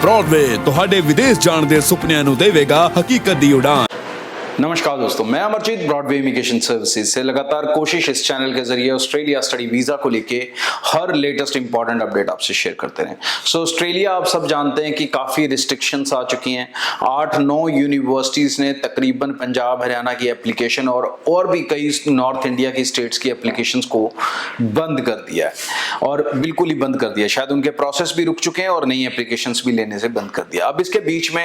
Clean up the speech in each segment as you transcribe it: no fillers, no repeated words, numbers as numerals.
Broadway ਤੁਹਾਡੇ ਵਿਦੇਸ਼ ਜਾਣ ਦੇ ਸੁਪਨਿਆਂ ਨੂੰ ਦੇਵੇਗਾ ਹਕੀਕਤ ਦੀ ਉਡਾਨ। नमस्कार दोस्तों, मैं अमरजीत ब्रॉडवे इमिग्रेशन सर्विसेज से लगातार कोशिश इस चैनल के जरिए ऑस्ट्रेलिया स्टडी वीजा को लेके हर लेटेस्ट इंपॉर्टेंट अपडेट आपसे शेयर करते रहे। ऑस्ट्रेलिया आप सब जानते हैं कि काफी रिस्ट्रिक्शंस आ चुकी हैं। 8-9 यूनिवर्सिटीज ने तकरीबन पंजाब हरियाणा की एप्लीकेशन और भी कई नॉर्थ इंडिया की स्टेट्स की एप्लीकेशंस को बंद कर दिया है और बिल्कुल ही बंद कर दिया। शायद उनके प्रोसेस भी रुक चुके हैं और नई एप्लीकेशंस भी लेने से बंद कर दिया। अब इसके बीच में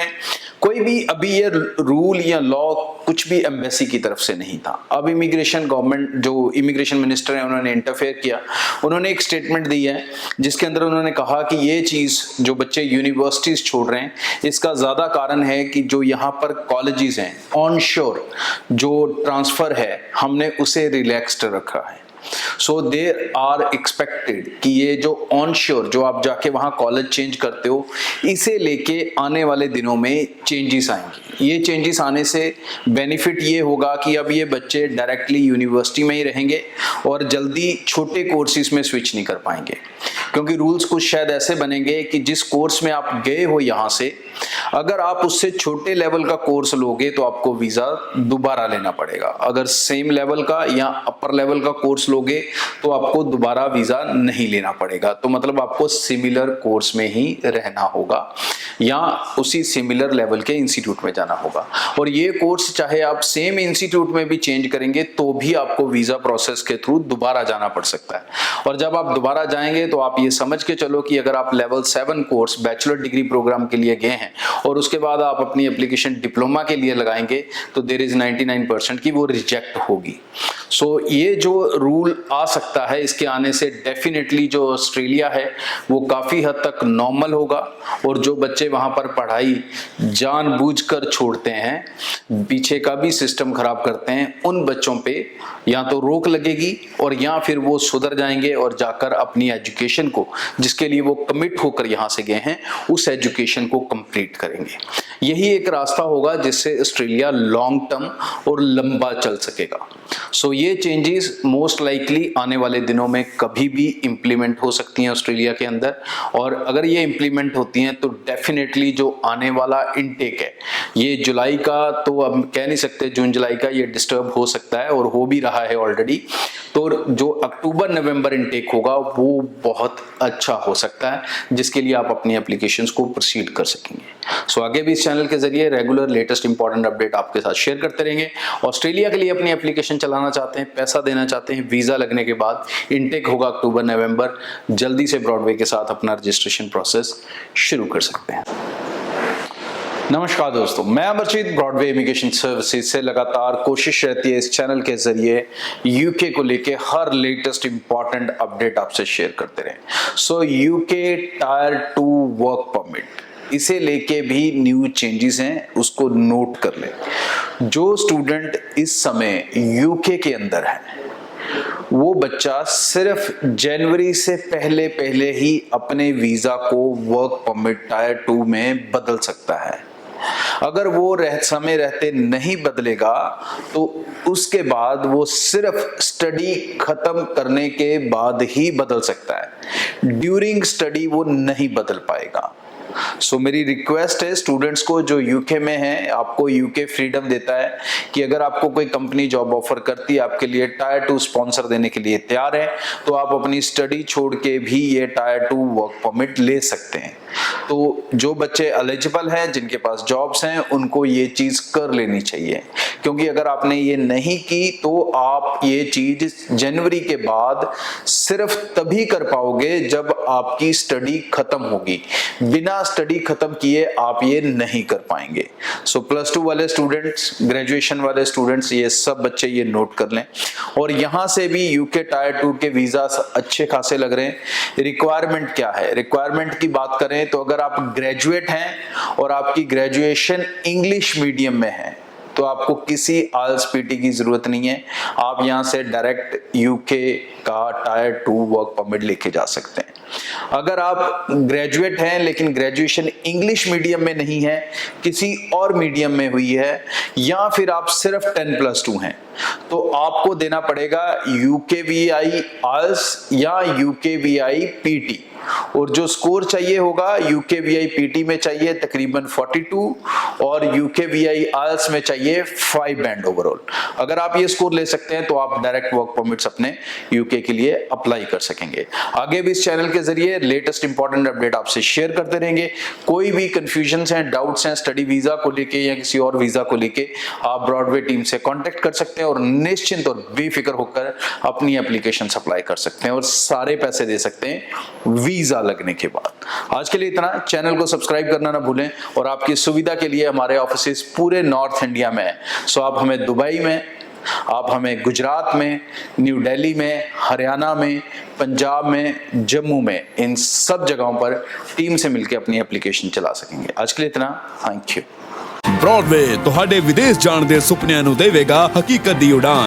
कोई भी अभी ये रूल या लॉ कुछ भी एम्बेसी की तरफ से नहीं था। अब इमिग्रेशन गवर्नमेंट जो इमिग्रेशन मिनिस्टर है उन्होंने इंटरफेयर किया। उन्होंने एक स्टेटमेंट दी है जिसके अंदर उन्होंने कहा कि ये चीज जो बच्चे यूनिवर्सिटीज छोड़ रहे हैं इसका ज्यादा कारण है कि जो यहाँ पर कॉलेजेस हैं ऑनशोर जो ट्रांसफर है हमने उसे रिलैक्स्ड रखा है। सो देर आर एक्सपेक्टेड कि ये जो ऑनश्योर जो आप जाके वहां कॉलेज चेंज करते हो इसे लेके आने वाले दिनों में चेंजेस आएंगे। ये चेंजेस आने से बेनिफिट ये होगा कि अब ये बच्चे डायरेक्टली यूनिवर्सिटी में ही रहेंगे और जल्दी छोटे कोर्सेज में स्विच नहीं कर पाएंगे, क्योंकि रूल्स कुछ शायद ऐसे बनेंगे कि जिस कोर्स में आप गए हो यहाँ से अगर आप उससे छोटे लेवल का कोर्स लोगे तो आपको वीजा दोबारा लेना पड़ेगा। अगर सेम लेवल का या अपर लेवल का कोर्स लोगे तो आपको दोबारा वीजा नहीं लेना पड़ेगा। तो मतलब आपको सिमिलर कोर्स में ही रहना होगा या उसी सिमिलर लेवल के इंस्टीट्यूट में जाना होगा। और ये कोर्स चाहे आप सेम इंस्टीट्यूट में भी चेंज करेंगे तो भी आपको वीजा प्रोसेस के थ्रू दोबारा जाना पड़ सकता है। और जब आप दोबारा जाएंगे तो आप ये समझ के चलो कि अगर आप level 7 course bachelor degree program के लिए गए हैं और उसके बाद आप अपनी एप्लीकेशन डिप्लोमा के लिए लगाएंगे तो देयर इज 99% की वो रिजेक्ट होगी। सो ये जो रूल आ सकता है इसके आने से डेफिनेटली जो ऑस्ट्रेलिया है वो काफी हद तक नॉर्मल होगा और जो बच्चे वहां पर पढ़ाई जानबूझकर छोड़ते हैं पीछे का भी सिस्टम खराब करते हैं उन बच्चों पे या तो रोक लगेगी और या फिर वो सुधर जाएंगे और जाकर अपनी एजुकेशन को जिसके लिए वो कमिट होकर यहाँ से गए हैं उस एजुकेशन को कंप्लीट करेंगे। यही एक रास्ता होगा जिससे ऑस्ट्रेलिया लॉन्ग टर्म और लंबा चल सकेगा। सो ये चेंजेस मोस्ट लाइकली आने वाले दिनों में कभी भी इंप्लीमेंट हो सकती हैं ऑस्ट्रेलिया के अंदर। और अगर ये इंप्लीमेंट होती हैं तो डेफिनेटली जो आने वाला इनटेक है ये जुलाई का तो अब कह नहीं सकते, जून जुलाई का ये डिस्टर्ब हो सकता है और हो भी रहा है ऑलरेडी। तो जो अक्टूबर नवंबर इनटेक होगा वो बहुत अच्छा हो सकता है जिसके लिए आप अपनी एप्लीकेशंस को प्रोसीड कर सकेंगे। सो आगे भी इस चैनल के जरिए रेगुलर लेटेस्ट इंपॉर्टेंट अपडेट आपके साथ शेयर करते रहेंगे। ऑस्ट्रेलिया के लिए अपनी एप्लीकेशन चलाना चाहते हैं, पैसा देना चाहते हैं, वीजा लगने के बाद इनटेक होगा अक्टूबर नवंबर, जल्दी से ब्रॉडवे के साथ अपना रजिस्ट्रेशन प्रोसेस शुरू कर सकते हैं। नमस्कार दोस्तों, मैं अमरजीत ब्रॉडवे इमिग्रेशन सर्विसेज से लगातार कोशिश रहती है इस चैनल के जरिए यूके को लेके हर लेटेस्ट इंपॉर्टेंट अपडेट आपसे शेयर करते रहे। सो यूके टायर 2 वर्क परमिट इसे लेके भी न्यू चेंजेस हैं, उसको नोट कर लें। जो स्टूडेंट इस समय यूके के अंदर है वो बच्चा सिर्फ जनवरी से पहले ही अपने वीजा को वर्क परमिट टायर 2 में बदल सकता है। अगर वो समय रहते नहीं बदलेगा तो उसके बाद वो सिर्फ स्टडी खत्म करने के बाद ही बदल सकता है। ड्यूरिंग स्टडी वो नहीं बदल पाएगा। सो मेरी रिक्वेस्ट है स्टूडेंट्स को जो यूके में हैं, आपको यूके फ्रीडम देता है कि अगर आपको कोई कंपनी जॉब ऑफर करती है आपके लिए टायर 2 स्पॉन्सर देने के लिए तैयार है तो आप अपनी स्टडी छोड़ के भी ये टायर 2 वर्क परमिट ले सकते हैं। तो जो बच्चे एलिजिबल हैं जिनके पास जॉब्स हैं उनको ये चीज कर लेनी चाहिए, क्योंकि अगर आपने ये नहीं की तो आप ये चीज जनवरी के बाद सिर्फ तभी कर पाओगे जब आपकी स्टडी खत्म होगी। बिना स्टडी खत्म किए आप ये नहीं कर पाएंगे। सो +2 वाले स्टूडेंट्स, ग्रेजुएशन वाले स्टूडेंट्स, ये सब बच्चे ये नोट कर लें। और यहां से भी यूके टायर 2 के वीजा अच्छे खासे लग रहे हैं। रिक्वायरमेंट क्या है? रिक्वायरमेंट की बात करें तो अगर आप ग्रेजुएट हैं और आपकी ग्रेजुएशन इंग्लिश मीडियम में है तो आपको किसी आइल्स पीटी की जरूरत नहीं है। आप यहां से डायरेक्ट यूके का टायर 2 वर्क परमिट लेके जा सकते हैं। अगर आप ग्रेजुएट हैं लेकिन ग्रेजुएशन इंग्लिश मीडियम में नहीं है, किसी और मीडियम में हुई है, या फिर आप सिर्फ 10+2 हैं, तो आपको देना पड़ेगा UKVI आइल्स या UKVI पीटी। और जो स्कोर चाहिए होगा यूकेवीआई पीटी में चाहिए तकरीबन 42 और यूकेवीआई आइल्स में चाहिए 5 बैंड ओवरऑल। अगर आप ये स्कोर ले सकते हैं तो आप डायरेक्ट वर्क परमिट्स अपने यूके के लिए अप्लाई कर सकेंगे। आगे भी इस चैनल के जरिए लेटेस्ट इंपॉर्टेंट अपडेट आपसे शेयर करते रहेंगे। कोई भी कंफ्यूजन्स हैं, डाउट्स हैं स्टडी वीजा को लेके या किसी और वीजा को लेके, आप ब्रॉडवे टीम से कांटेक्ट कर सकते हैं और निश्चिंत और बेफिक्र होकर अपनी एप्लीकेशन अप्लाई कर सकते हैं और सारे पैसे दे सकते हैं वीजा लगने के बाद। आज के लिए इतना। चैनल को सब्सक्राइब करना ना भूलें और आपकी सुविधा के लिए हमारे ऑफिसेस पूरे नॉर्थ इंडिया में है। सो आप हमें दुबई में, आप हमें गुजरात में, न्यू दिल्ली में, हरियाणा में, पंजाब में, जम्मू में, इन सब जगहों पर टीम से मिलकर अपनी एप्लीकेशन चला सकेंगे। आज के लिए इतना। Thank you. ब्रॉडवे ਤੁਹਾਡੇ ਵਿਦੇਸ਼ ਜਾਣ ਦੇ ਸੁਪਨਿਆਂ ਨੂੰ ਦੇਵੇਗਾ ਹਕੀਕਤ ਦੀ ਉਡਾਨ।